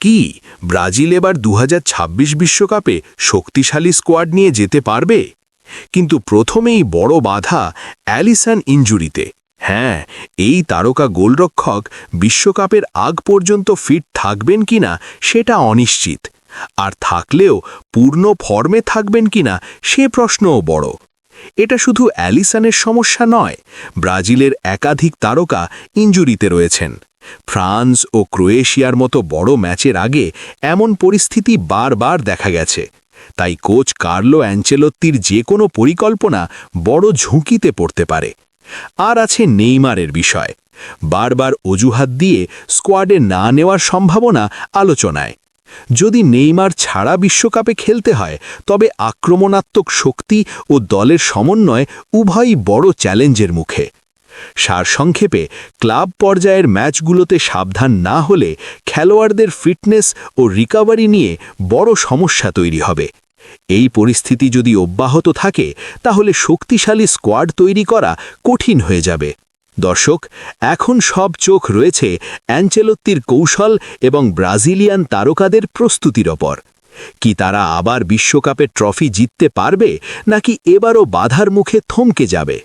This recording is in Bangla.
কি ব্রাজিল এবার 2026 বিশ্বকাপে শক্তিশালী স্কোয়াড নিয়ে যেতে পারবে? কিন্তু প্রথমেই বড় বাধা অ্যালিসন ইনজুরিতে। হ্যাঁ, এই তারকা গোলরক্ষক বিশ্বকাপের আগ পর্যন্ত ফিট থাকবেন কিনা সেটা অনিশ্চিত, আর থাকলেও পূর্ণ ফর্মে থাকবেন কিনা সে প্রশ্নও বড়। এটা শুধু অ্যালিসনের সমস্যা নয়, ব্রাজিলের একাধিক তারকা ইনজুরিতে রয়েছেন। ফ্রান্স ও ক্রোয়েশিয়ার মতো বড় ম্যাচের আগে এমন পরিস্থিতি বারবার দেখা গেছে। তাই কোচ কার্লো অ্যাঞ্চেলোত্তির যে কোনো পরিকল্পনা বড় ঝুঁকিতে পড়তে পারে। আর আছে নেইমারের বিষয়। বারবার অজুহাত দিয়ে স্কোয়াডে না নেওয়ার সম্ভাবনা আলোচনায়। যদি নেইমার ছাড়া বিশ্বকাপে খেলতে হয়, তবে আক্রমণাত্মক শক্তি ও দলের সমন্বয় উভয়ই বড় চ্যালেঞ্জের মুখে। সারসংক্ষেপে, ক্লাব পর্যায়ের ম্যাচগুলোতে সাবধান না হলে খেলোয়াড়দের ফিটনেস ও রিকভারি নিয়ে বড় সমস্যা তৈরি হবে। এই পরিস্থিতি যদি অব্যাহত থাকে, তাহলে শক্তিশালী স্কোয়াড তৈরি করা কঠিন হয়ে যাবে। দর্শক, এখন সব চোখ রয়েছে অ্যাঞ্চেলোত্তির কৌশল এবং ব্রাজিলিয়ান তারকাদের প্রস্তুতির ওপর। কি তারা আবার বিশ্বকাপের ট্রফি জিততে পারবে, নাকি এবারও বাধার মুখে থমকে যাবে?